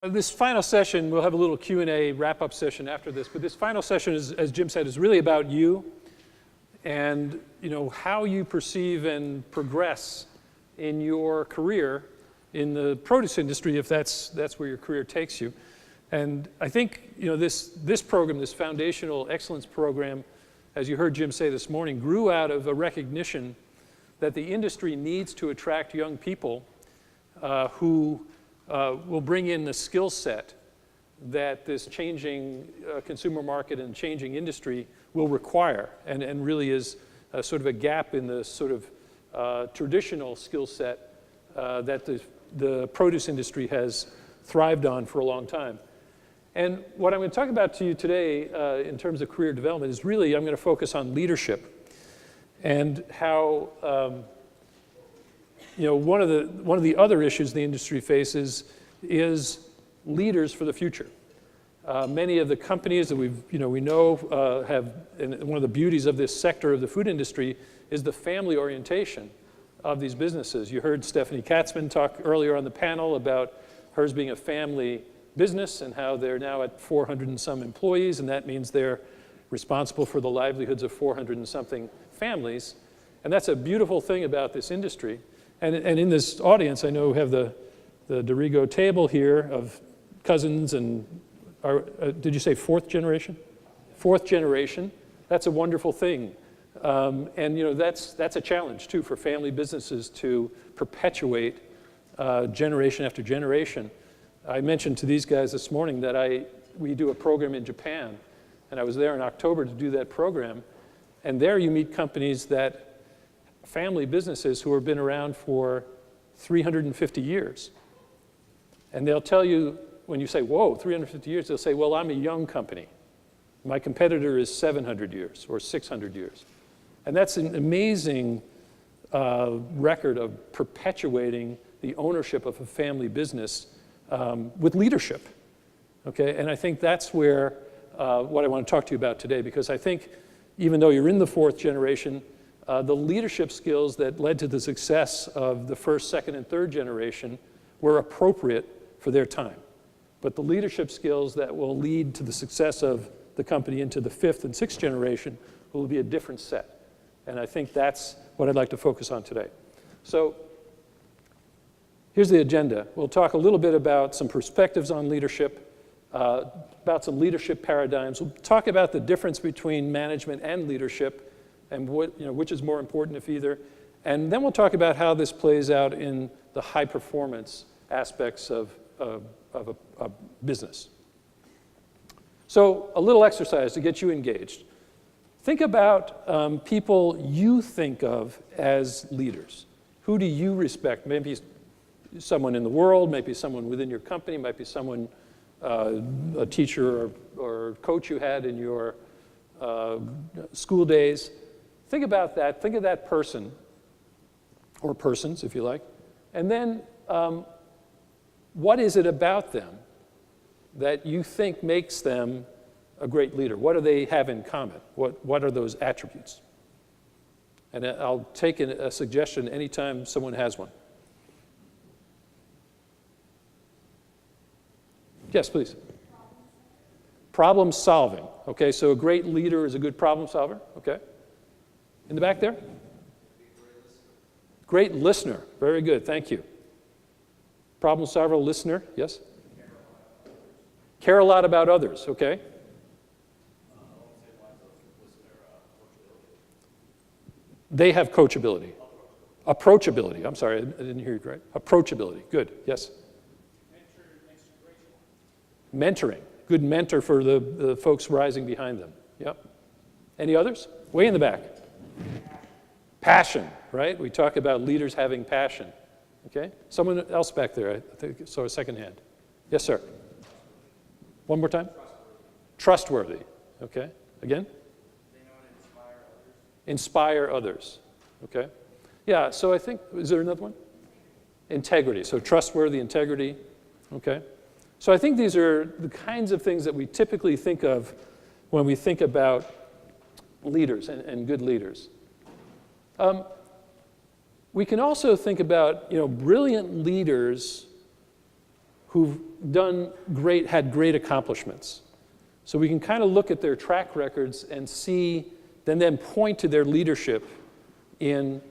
This final session, we'll have a little Q&A wrap-up session after this, but this final session, as Jim said, is really about you and how you perceive and progress in your career in the produce industry, if that's where your career takes you. And I think this program, this foundational excellence program, as you heard Jim say this morning, grew out of a recognition that the industry needs to attract young people who will bring in the skill set that this changing consumer market and changing industry will require, and really is sort of a gap in the sort of traditional skill set that the produce industry has thrived on for a long time. And what I'm going to talk about to you today in terms of career development is really, I'm going to focus on leadership and how one of the other issues the industry faces is leaders for the future. Many of the companies that we know have, and one of the beauties of this sector of the food industry is the family orientation of these businesses. You heard Stephanie Katzman talk earlier on the panel about hers being a family business and how they're now at 400 and some employees, and that means they're responsible for the livelihoods of 400 and something families. And that's a beautiful thing about this industry. And in this audience, I know we have the Dorigo table here of cousins and, did you say fourth generation? Fourth generation. That's a wonderful thing. And that's a challenge too for family businesses to perpetuate generation after generation. I mentioned to these guys this morning that we do a program in Japan, and I was there in October to do that program. And there you meet companies that family businesses who have been around for 350 years. And they'll tell you, when you say, whoa, 350 years, they'll say, well, I'm a young company. My competitor is 700 years or 600 years. And that's an amazing record of perpetuating the ownership of a family business with leadership. Okay, and I think that's where what I want to talk to you about today, because I think even though you're in the fourth generation, the leadership skills that led to the success of the first, second, and third generation were appropriate for their time. But the leadership skills that will lead to the success of the company into the fifth and sixth generation will be a different set. And I think that's what I'd like to focus on today. So here's the agenda. We'll talk a little bit about some perspectives on leadership, about some leadership paradigms. We'll talk about the difference between management and leadership, and which is more important, if either. And then we'll talk about how this plays out in the high performance aspects of a business. So a little exercise to get you engaged. Think about people you think of as leaders. Who do you respect? Maybe someone in the world, maybe someone within your company, might be someone, a teacher or coach you had in your school days. Think about that. Think of that person, or persons, if you like. And then what is it about them that you think makes them a great leader? What do they have in common? What are those attributes? And I'll take a suggestion anytime someone has one. Yes, please. Problem solving. Okay, so a great leader is a good problem solver. Okay. In the back there? Great listener. Very good. Thank you. Problem solver, listener. Yes? Care a lot about others. Okay. They have coachability. Approachability. I'm sorry, I didn't hear you right. Approachability. Good. Yes? Mentoring. Good mentor for the folks rising behind them. Yep. Any others? Way in the back. Passion, right? We talk about leaders having passion. Okay? Someone else back there, I think, saw a second hand. Yes, sir. One more time? Trustworthy. Okay. Again? They know how to inspire Inspire others. others. Okay. Yeah, so I think, is there another one? Integrity. So trustworthy, integrity. Okay. So I think these are the kinds of things that we typically think of when we think about leaders and good leaders. We can also think about brilliant leaders who've had great accomplishments. So we can kind of look at their track records and see, then point to their leadership in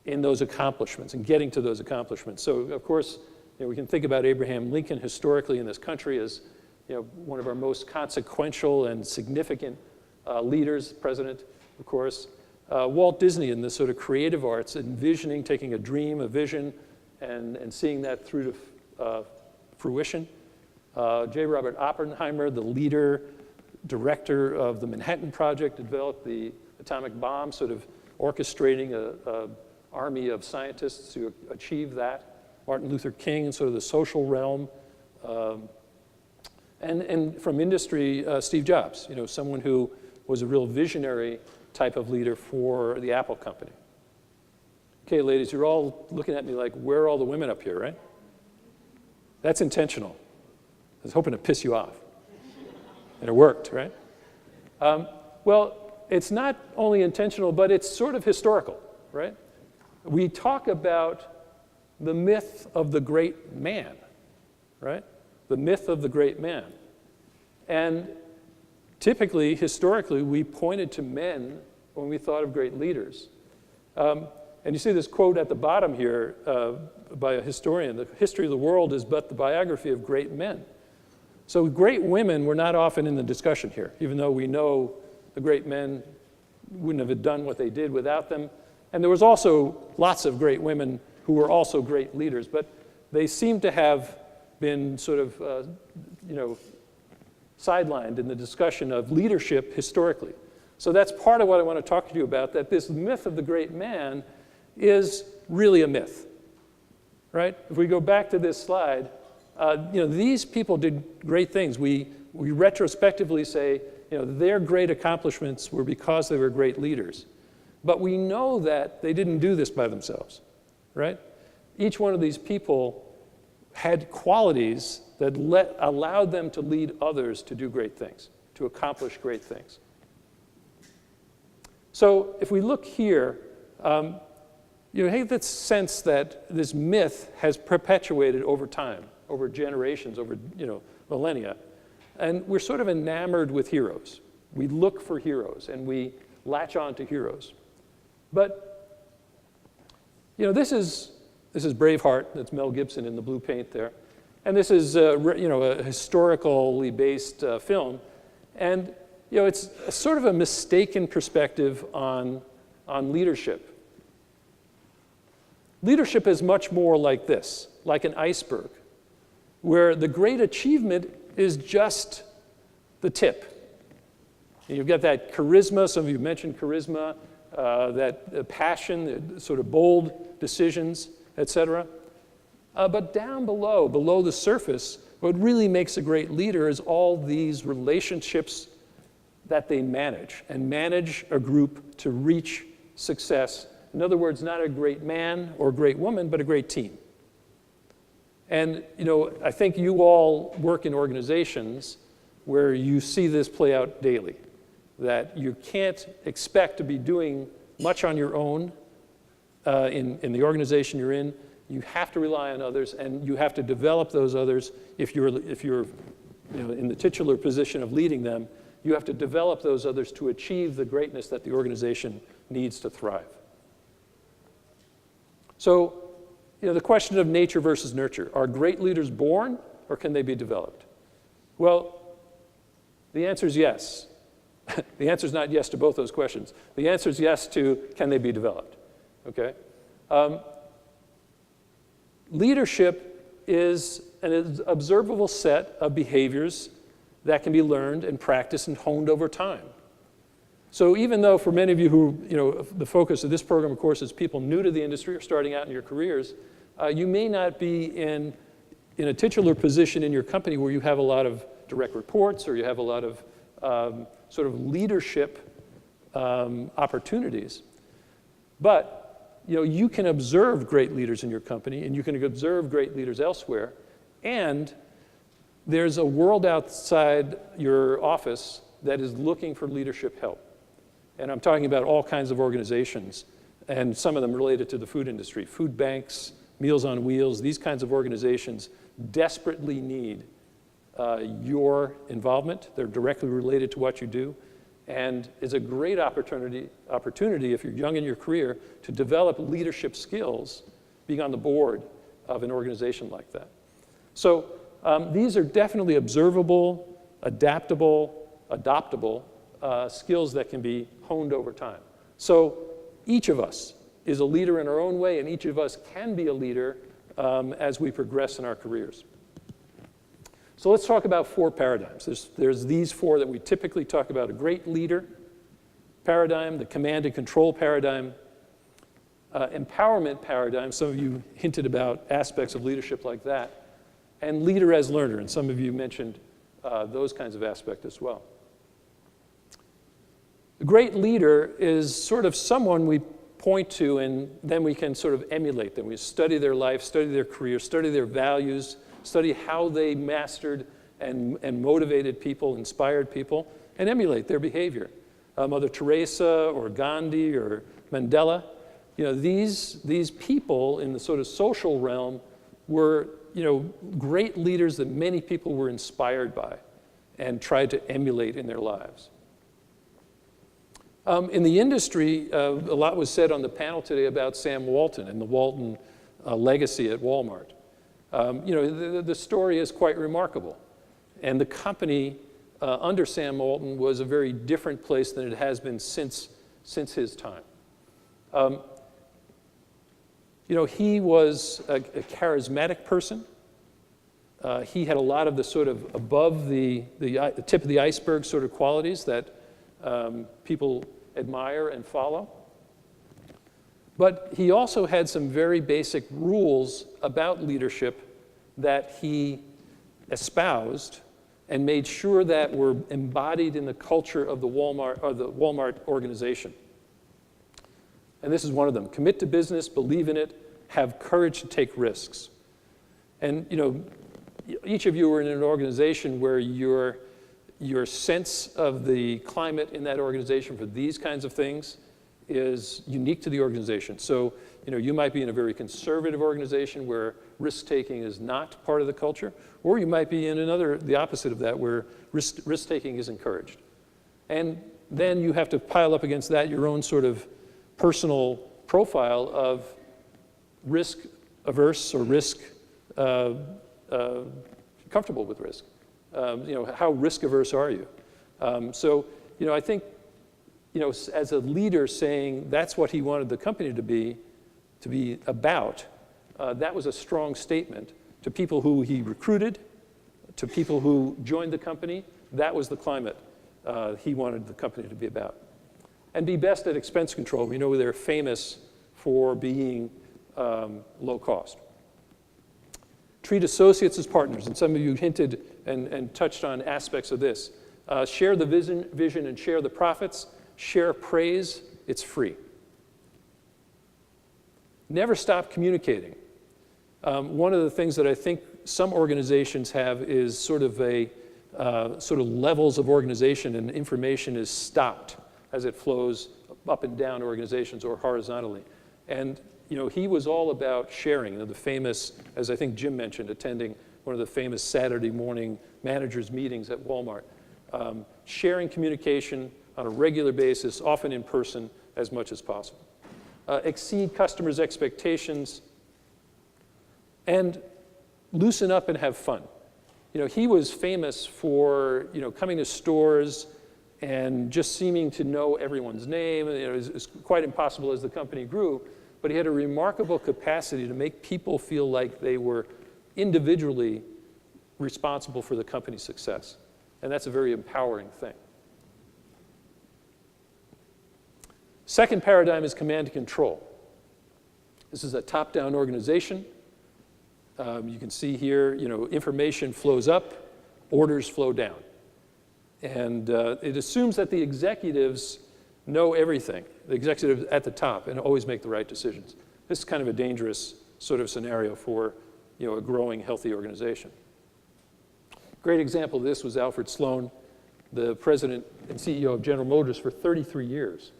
those accomplishments and getting to those accomplishments. So of course, we can think about Abraham Lincoln historically in this country as one of our most consequential and significant leaders, president, of course. Walt Disney in the sort of creative arts, envisioning, taking a dream, a vision, and seeing that through to fruition. J. Robert Oppenheimer, the leader, director of the Manhattan Project, developed the atomic bomb, sort of orchestrating an army of scientists to achieve that. Martin Luther King, sort of the social realm. And from industry, Steve Jobs, someone who was a real visionary type of leader for the Apple company. Okay, ladies, you're all looking at me like, where are all the women up here, right? That's intentional. I was hoping to piss you off. And it worked, right? Well, it's not only intentional, but it's sort of historical, right? We talk about the myth of the great man, right? The myth of the great man. And typically, historically, we pointed to men when we thought of great leaders. And you see this quote at the bottom here by a historian: "The history of the world is but the biography of great men." So great women were not often in the discussion here, even though we know the great men wouldn't have done what they did without them. And there was also lots of great women who were also great leaders, but they seem to have been sort of, sidelined in the discussion of leadership historically. So that's part of what I want to talk to you about, that this myth of the great man is really a myth, right? If we go back to this slide, these people did great things. We retrospectively say, their great accomplishments were because they were great leaders. But we know that they didn't do this by themselves, right? Each one of these people had qualities that allowed them to lead others to do great things, to accomplish great things. So if we look here, you have this sense that this myth has perpetuated over time, over generations, over millennia. And we're sort of enamored with heroes. We look for heroes and we latch on to heroes. But this is Braveheart. That's Mel Gibson in the blue paint there. And this is a historically based film. And it's a sort of a mistaken perspective on leadership. Leadership is much more like this, like an iceberg, where the great achievement is just the tip. You've got that charisma, some of you mentioned charisma, that passion, sort of bold decisions, etc. But down below the surface, what really makes a great leader is all these relationships that they manage, and manage a group to reach success. In other words, not a great man or great woman, but a great team. And I think you all work in organizations where you see this play out daily, that you can't expect to be doing much on your own in the organization you're in. You have to rely on others, and you have to develop those others. If you're in the titular position of leading them, you have to develop those others to achieve the greatness that the organization needs to thrive. So, the question of nature versus nurture. Are great leaders born, or can they be developed? Well, the answer is yes. The answer is not yes to both those questions. The answer is yes to, can they be developed? Okay? Leadership is an observable set of behaviors that can be learned and practiced and honed over time. So even though for many of you who, the focus of this program, of course, is people new to the industry or starting out in your careers, you may not be in a titular position in your company where you have a lot of direct reports or you have a lot of sort of leadership opportunities. But you can observe great leaders in your company, and you can observe great leaders elsewhere, and there's a world outside your office that is looking for leadership help. And I'm talking about all kinds of organizations, and some of them related to the food industry, food banks, Meals on Wheels, these kinds of organizations desperately need your involvement. They're directly related to what you do. And it's a great opportunity if you're young in your career to develop leadership skills being on the board of an organization like that. So these are definitely observable, adaptable, adoptable skills that can be honed over time. So each of us is a leader in our own way, and each of us can be a leader as we progress in our careers. So let's talk about 4 paradigms. There's these 4 that we typically talk about: a great leader paradigm, the command and control paradigm, empowerment paradigm. Some of you hinted about aspects of leadership like that, and leader as learner, and some of you mentioned those kinds of aspects as well. A great leader is sort of someone we point to, and then we can sort of emulate them. We study their life, study their career, study their values, study how they mastered and motivated people, inspired people, and emulate their behavior. Mother Teresa or Gandhi or Mandela, these people in the sort of social realm were, great leaders that many people were inspired by and tried to emulate in their lives. In the industry, a lot was said on the panel today about Sam Walton and the Walton legacy at Walmart. The story is quite remarkable. And the company under Sam Walton was a very different place than it has been since his time. He was a charismatic person. He had a lot of the sort of above the tip of the iceberg sort of qualities that people admire and follow. But he also had some very basic rules about leadership that he espoused and made sure that were embodied in the culture of the Walmart organization. And this is one of them: commit to business, believe in it, have courage to take risks. And each of you are in an organization where your sense of the climate in that organization for these kinds of things is unique to the organization. So, you might be in a very conservative organization where risk-taking is not part of the culture, or you might be in the opposite of that, where risk-taking is encouraged. And then you have to pile up against that your own sort of personal profile of risk-averse or comfortable with risk. How risk-averse are you? I think, as a leader saying that's what he wanted the company to be about, that was a strong statement to people who he recruited, to people who joined the company. That was the climate he wanted the company to be about. And be best at expense control. We know they're famous for being low cost. Treat associates as partners, and some of you hinted and touched on aspects of this. Share the vision and share the profits. Share praise, it's free. Never stop communicating. One of the things that I think some organizations have is sort of levels of organization, and information is stopped as it flows up and down organizations or horizontally. And he was all about sharing. The famous, as I think Jim mentioned, attending one of the famous Saturday morning managers' meetings at Walmart. Sharing communication on a regular basis, often in person, as much as possible. Exceed customers' expectations, and loosen up and have fun. He was famous for coming to stores and just seeming to know everyone's name. It was quite impossible as the company grew, but he had a remarkable capacity to make people feel like they were individually responsible for the company's success. And that's a very empowering thing. Second paradigm is command and control. This is a top-down organization. You can see here, information flows up, orders flow down. And it assumes that the executives know everything, the executives at the top, and always make the right decisions. This is kind of a dangerous sort of scenario for a growing, healthy organization. Great example of this was Alfred Sloan, the president and CEO of General Motors for 33 years.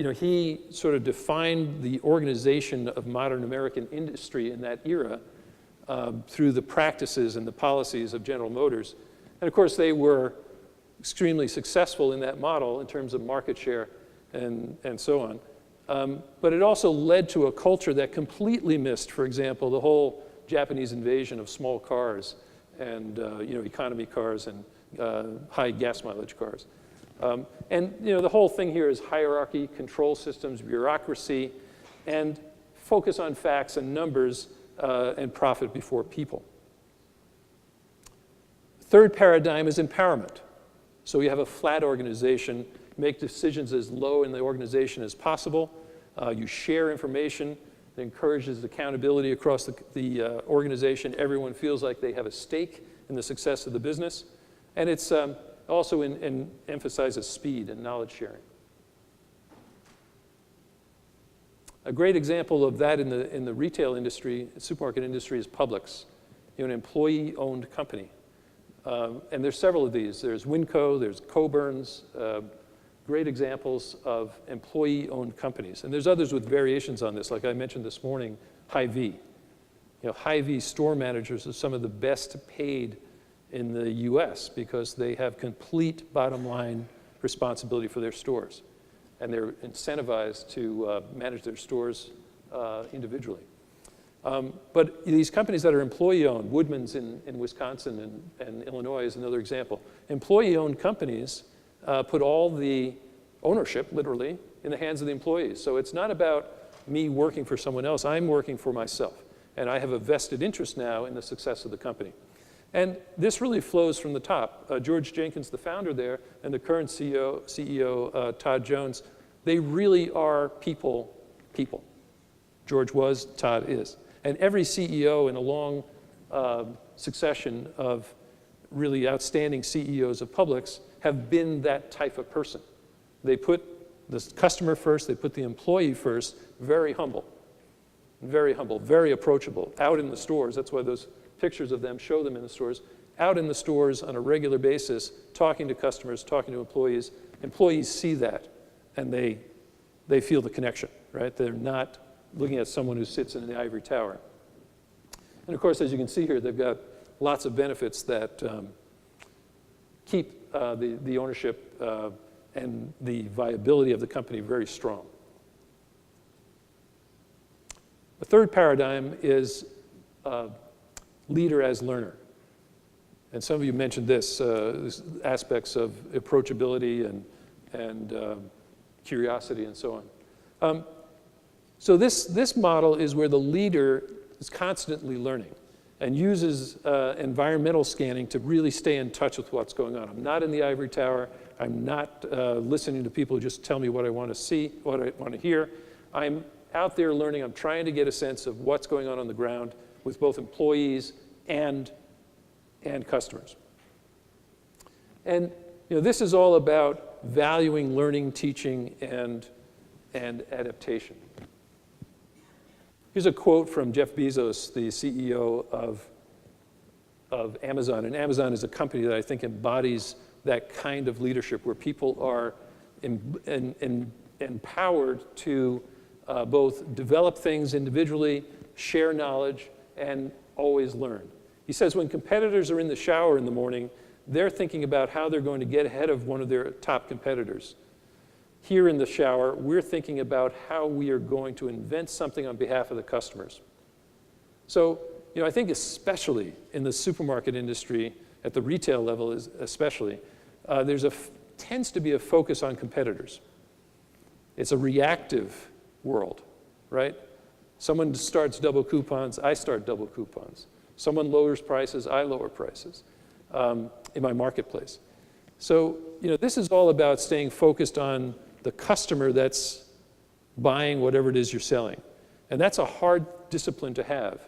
he sort of defined the organization of modern American industry in that era through the practices and the policies of General Motors. And of course, they were extremely successful in that model in terms of market share and so on. But it also led to a culture that completely missed, for example, the whole Japanese invasion of small cars and economy cars and high gas mileage cars. And the whole thing here is hierarchy, control systems, bureaucracy, and focus on facts and numbers and profit before people. Third paradigm is empowerment. So you have a flat organization, make decisions as low in the organization as possible. You share information. It encourages accountability across the organization. Everyone feels like they have a stake in the success of the business. And it's also emphasizes speed and knowledge sharing. A great example of that in the retail industry, supermarket industry, is Publix, an employee-owned company. And there's several of these. There's Winco, there's Coburn's, great examples of employee-owned companies. And there's others with variations on this, like I mentioned this morning, Hy-Vee. Hy-Vee store managers are some of the best paid in the US because they have complete bottom line responsibility for their stores. And they're incentivized to manage their stores individually. But these companies that are employee-owned, Woodman's in Wisconsin and Illinois is another example. Employee-owned companies put all the ownership, literally, in the hands of the employees. So it's not about me working for someone else. I'm working for myself. And I have a vested interest now in the success of the company. And this really flows from the top. George Jenkins, the founder there, and the current CEO Todd Jones, they really are people. George was, Todd is. And every CEO in a long succession of really outstanding CEOs of Publix have been that type of person. They put the customer first, they put the employee first, very humble, very approachable, out in the stores. That's why those pictures of them show them in the stores, out in the stores on a regular basis, talking to customers, talking to employees. Employees see that, and they feel the connection, right? They're not looking at someone who sits in the ivory tower. And of course, as you can see here, they've got lots of benefits that keep the ownership and the viability of the company very strong. The third paradigm is leader as learner. And some of you mentioned this aspects of approachability and curiosity and so on. So this model is where the leader is constantly learning and uses environmental scanning to really stay in touch with what's going on. I'm not in the ivory tower. I'm not listening to people who just tell me what I want to see, what I want to hear. I'm out there learning. I'm trying to get a sense of what's going on the ground with both employees and customers. And this is all about valuing learning, teaching, and adaptation. Here's a quote from Jeff Bezos, the CEO of Amazon. And Amazon is a company that I think embodies that kind of leadership where people are empowered to both develop things individually, share knowledge, and always learn. He says when competitors are in the shower in the morning, they're thinking about how they're going to get ahead of one of their top competitors. Here in the shower, we're thinking about how we are going to invent something on behalf of the customers. So, I think especially in the supermarket industry, at the retail level especially, tends to be a focus on competitors. It's a reactive world, right? Someone starts double coupons, I start double coupons. Someone lowers prices, I lower prices in my marketplace. So, this is all about staying focused on the customer that's buying whatever it is you're selling. And that's a hard discipline to have.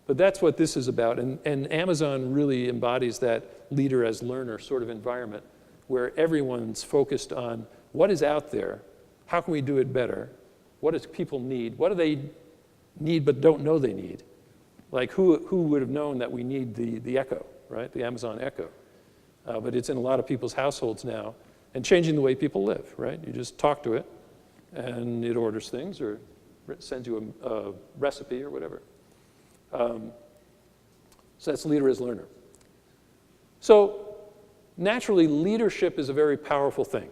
But that's what this is about. And Amazon really embodies that leader as learner sort of environment where everyone's focused on what is out there, how can we do it better, what do people need, what do they need but don't know they need. Like who would have known that we need the Echo, right, the Amazon Echo. But it's in a lot of people's households now and changing the way people live, right? You just talk to it and it orders things or sends you a recipe or whatever. So that's leader as learner. So naturally, leadership is a very powerful thing.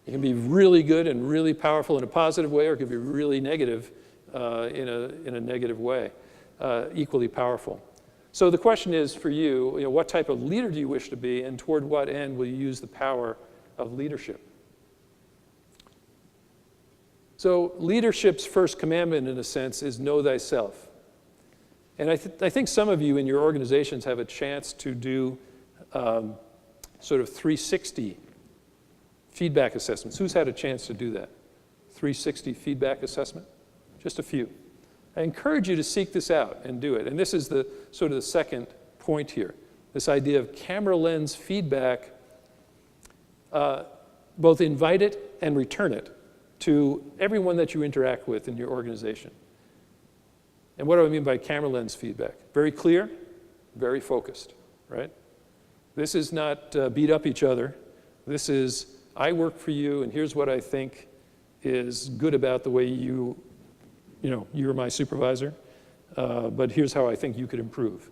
It can be really good and really powerful in a positive way, or it can be really negative in a negative way, equally powerful. So the question is for you, what type of leader do you wish to be, and toward what end will you use the power of leadership? So leadership's first commandment, in a sense, is know thyself. And I think some of you in your organizations have a chance to do sort of 360 feedback assessments. Who's had a chance to do that? 360 feedback assessment? Just a few. I encourage you to seek this out and do it. And this is the sort of the second point here. This idea of camera lens feedback, both invite it and return it to everyone that you interact with in your organization. And what do I mean by camera lens feedback? Very clear, very focused, right? This is not beat up each other. This is, I work for you, and here's what I think is good about the way you're my supervisor, but here's how I think you could improve.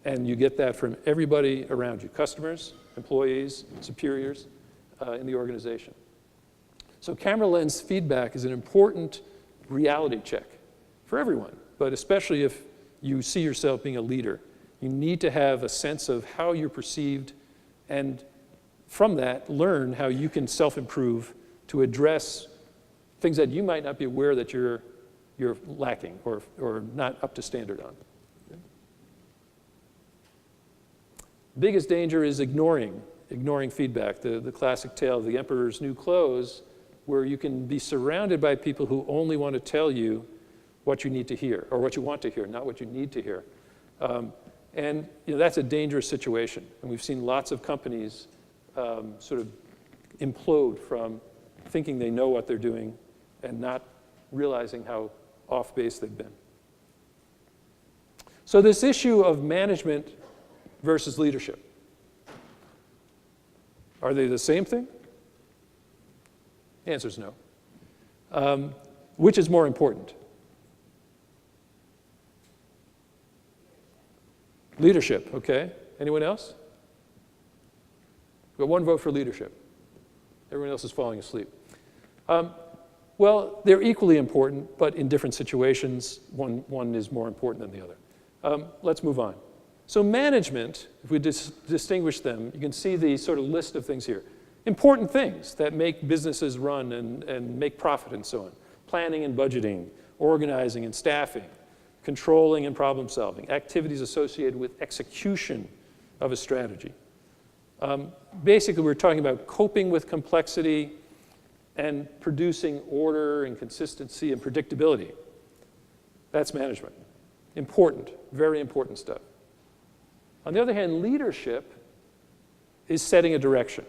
And you get that from everybody around you, customers, employees, superiors in the organization. So camera lens feedback is an important reality check for everyone, but especially if you see yourself being a leader. You need to have a sense of how you're perceived, and from that, learn how you can self-improve to address things that you might not be aware that you're lacking or not up to standard on. Biggest danger is ignoring feedback, the classic tale of the emperor's new clothes, where you can be surrounded by people who only want to tell you what you need to hear, or what you want to hear, not what you need to hear. And that's a dangerous situation. And we've seen lots of companies sort of implode from thinking they know what they're doing and not realizing how off base they've been. So this issue of management versus leadership, are they the same thing? The answer is no. Which is more important? Leadership, okay. Anyone else? We've got one vote for leadership. Everyone else is falling asleep. Well, they're equally important, but in different situations, one is more important than the other. Let's move on. So management, if we distinguish them, you can see the sort of list of things here. Important things that make businesses run and make profit and so on. Planning and budgeting, organizing and staffing, controlling and problem solving, activities associated with execution of a strategy. Basically, we're talking about coping with complexity and producing order and consistency and predictability. That's management. Important, very important stuff. On the other hand, leadership is setting a direction.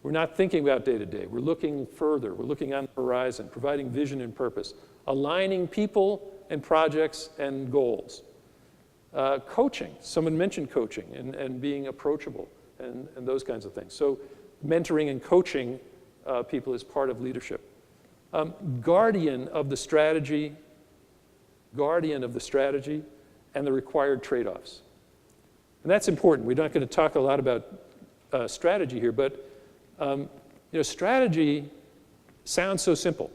We're not thinking about day to day. We're looking further. We're looking on the horizon, providing vision and purpose, aligning people and projects and goals. Coaching, someone mentioned coaching and being approachable and those kinds of things. So mentoring and coaching people is part of leadership. Guardian of the strategy and the required trade-offs. And that's important. We're not going to talk a lot about strategy here, but strategy sounds so simple,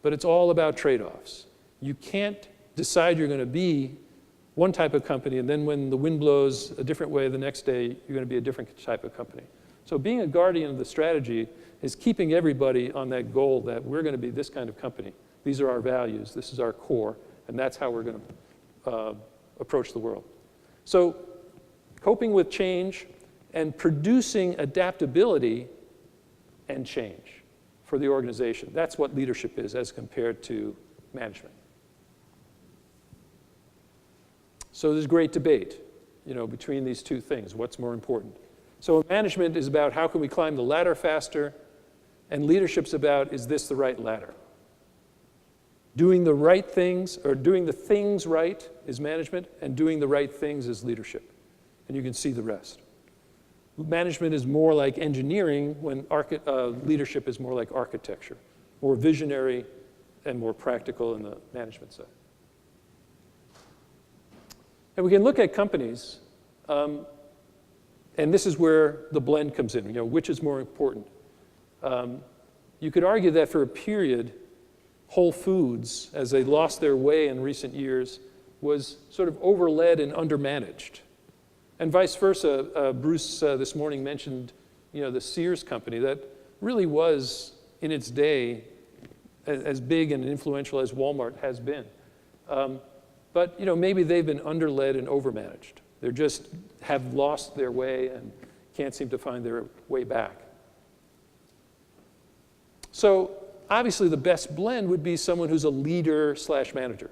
but it's all about trade-offs. You can't decide you're going to be one type of company, and then when the wind blows a different way the next day, you're going to be a different type of company. So being a guardian of the strategy is keeping everybody on that goal that we're going to be this kind of company. These are our values. This is our core, and that's how we're going to approach the world. So coping with change and producing adaptability and change for the organization. That's what leadership is as compared to management. So there's great debate, between these two things. What's more important? So management is about how can we climb the ladder faster, and leadership's about, is this the right ladder? Doing the right things, or doing the things right is management, and doing the right things is leadership. And you can see the rest. management is more like engineering, when leadership is more like architecture, more visionary and more practical in the management side. And we can look at companies, and this is where the blend comes in, which is more important. You could argue that for a period, Whole Foods, as they lost their way in recent years, was sort of overled and undermanaged. And vice versa. Bruce this morning mentioned, the Sears company that really was, in its day, as big and influential as Walmart has been. But maybe they've been underled and overmanaged. They just have lost their way and can't seem to find their way back. So obviously the best blend would be someone who's a leader/manager,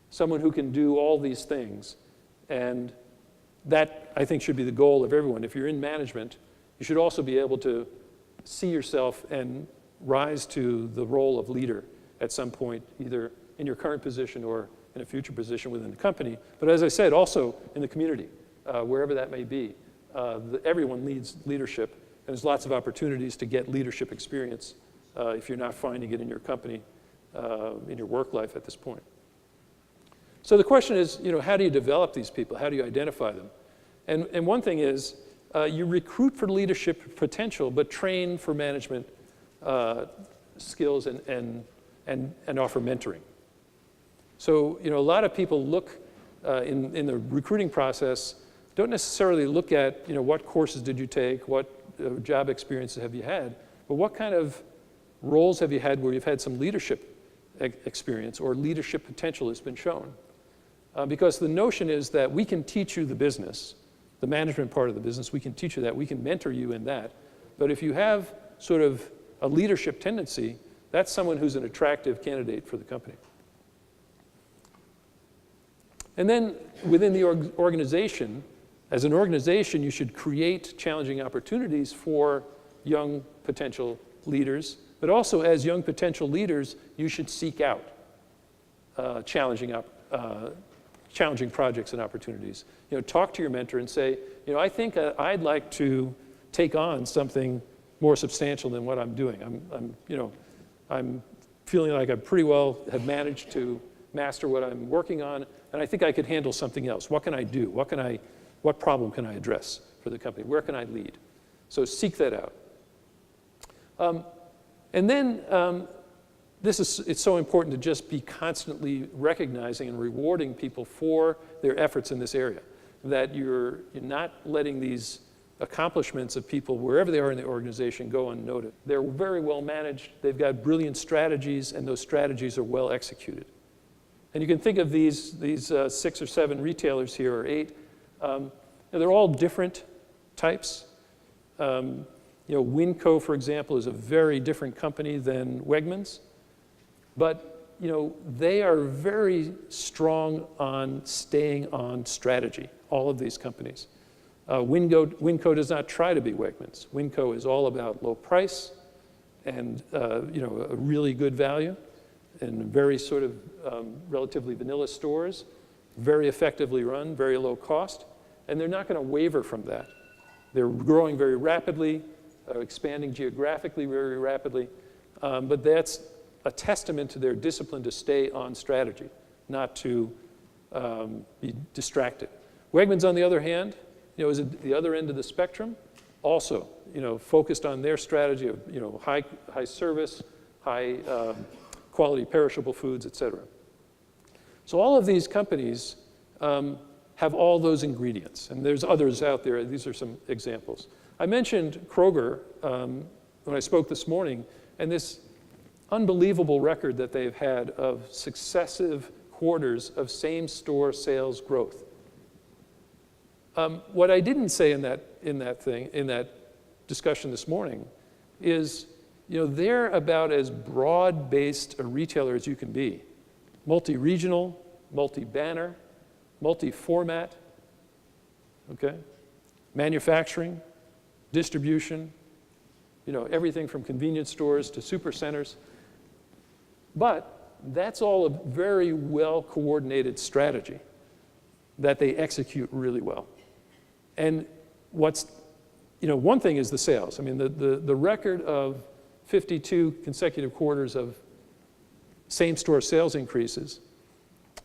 someone who can do all these things. And that, I think, should be the goal of everyone. If you're in management, you should also be able to see yourself and rise to the role of leader at some point, either in your current position or in a future position within the company. But as I said, also in the community, wherever that may be. Everyone needs leadership, and there's lots of opportunities to get leadership experience if you're not finding it in your company, in your work life at this point. So the question is, how do you develop these people? How do you identify them? And one thing is, you recruit for leadership potential, but train for management skills and offer mentoring. So, a lot of people look in the recruiting process, don't necessarily look at, what courses did you take, what job experiences have you had, but what kind of roles have you had where you've had some leadership experience or leadership potential has been shown. Because the notion is that we can teach you the business, the management part of the business, we can teach you that, we can mentor you in that. But if you have sort of a leadership tendency, that's someone who's an attractive candidate for the company. And then within the organization, as an organization, you should create challenging opportunities for young potential leaders, but also as young potential leaders, you should seek out challenging projects and opportunities. Talk to your mentor and say, I think I'd like to take on something more substantial than what I'm doing. I'm feeling like I pretty well have managed to master what I'm working on, and I think I could handle something else. What can I do? What problem can I address for the company? Where can I lead? So seek that out. And then it's so important to just be constantly recognizing and rewarding people for their efforts in this area, that you're not letting these accomplishments of people, wherever they are in the organization, go unnoticed. They're very well managed, they've got brilliant strategies, and those strategies are well executed. And you can think of these 6 or 7 retailers here, or 8. They're all different types. Winco, for example, is a very different company than Wegmans. But they are very strong on staying on strategy, all of these companies. Winco does not try to be Wegmans. Winco is all about low price and a really good value, and very sort of relatively vanilla stores, very effectively run, very low cost, and they're not going to waver from that. They're growing very rapidly, expanding geographically very rapidly, but that's a testament to their discipline to stay on strategy, not to be distracted. Wegmans, on the other hand, is at the other end of the spectrum, also, focused on their strategy of, high service, high quality perishable foods, et cetera. So all of these companies have all those ingredients, and there's others out there. These are some examples. I mentioned Kroger when I spoke this morning, and this unbelievable record that they've had of successive quarters of same-store sales growth. What I didn't say in that discussion this morning is, they're about as broad-based a retailer as you can be. Multi-regional, multi-banner, multi-format, okay? Manufacturing, distribution, everything from convenience stores to super centers. But that's all a very well-coordinated strategy that they execute really well. And what's one thing is the sales. I mean, the record of 52 consecutive quarters of same-store sales increases,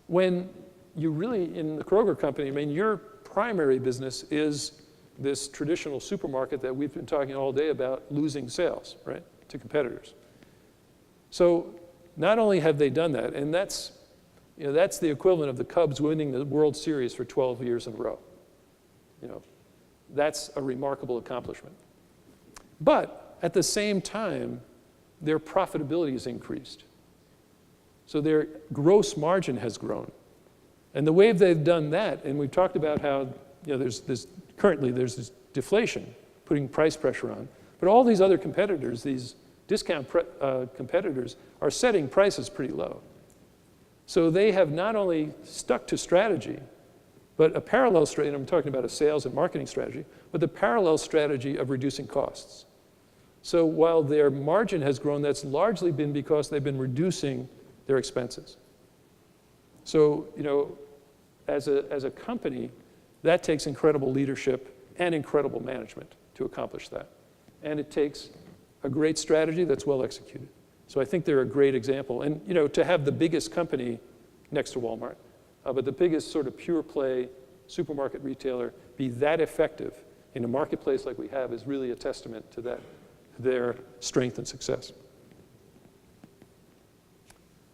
when you really, in the Kroger company, I mean, your primary business is this traditional supermarket that we've been talking all day about losing sales, right, to competitors. So not only have they done that, and that's the equivalent of the Cubs winning the World Series for 12 years in a row. That's a remarkable accomplishment. But at the same time, their profitability has increased. So their gross margin has grown. And the way they've done that, and we've talked about how currently there's this deflation, putting price pressure on, but all these other competitors, these discount competitors, are setting prices pretty low. So they have not only stuck to strategy, but a parallel strategy, and I'm talking about a sales and marketing strategy, but the parallel strategy of reducing costs. So while their margin has grown, that's largely been because they've been reducing their expenses. So, as a company, that takes incredible leadership and incredible management to accomplish that. And it takes a great strategy that's well executed. So I think they're a great example. And, to have the biggest company next to Walmart, but the biggest sort of pure play supermarket retailer be that effective in a marketplace like we have is really a testament to that, their strength and success.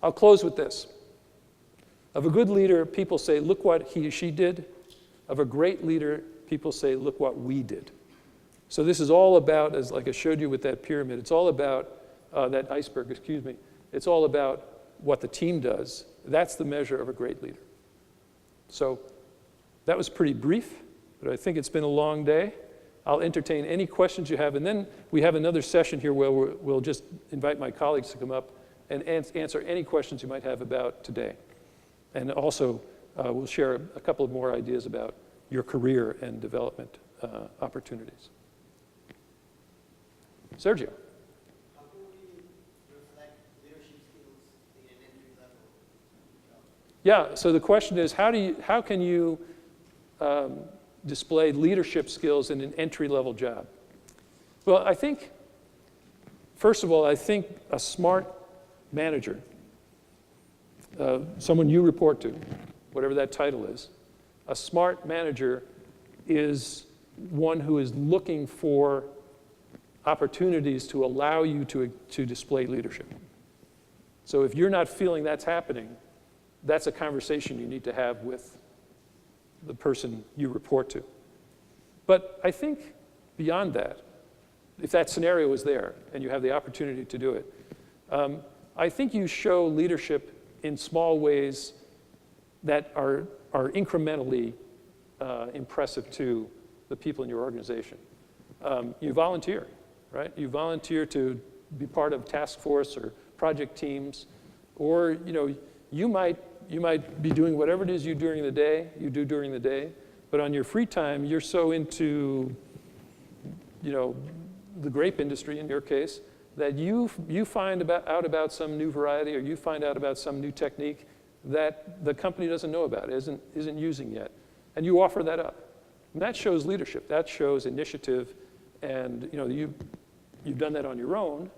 I'll close with this. Of a good leader, people say, look what he or she did. Of a great leader, people say, look what we did. So this is all about, as like I showed you with that pyramid, it's all about that iceberg, excuse me. It's all about what the team does. That's the measure of a great leader. So that was pretty brief, but I think it's been a long day. I'll entertain any questions you have, and then we have another session here where we'll just invite my colleagues to come up and answer any questions you might have about today. And also, we'll share a couple of more ideas about your career and development opportunities. Sergio. How can we reflect leadership skills in an entry-level job? Yeah, so the question is, how can you display leadership skills in an entry-level job? Well, I think, first of all, I think a smart manager, someone you report to, whatever that title is, a smart manager is one who is looking for opportunities to allow you to display leadership. So if you're not feeling that's happening, that's a conversation you need to have with the person you report to. But I think beyond that, if that scenario is there and you have the opportunity to do it, I think you show leadership in small ways that are incrementally impressive to the people in your organization. You volunteer, right? You volunteer to be part of task force or project teams, or you might be doing whatever it is you do during the day, but on your free time, you're so into the grape industry in your case, that you find out about some new variety, or you find out about some new technique that the company doesn't know about, isn't using yet, and you offer that up. And that shows leadership. That shows initiative, and you've done that on your own,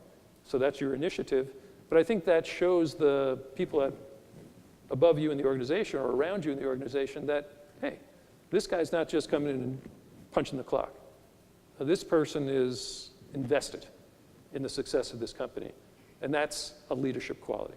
so that's your initiative. But I think that shows the people above you in the organization or around you in the organization that, hey, this guy's not just coming in and punching the clock. This person is invested in the success of this company, and that's a leadership quality.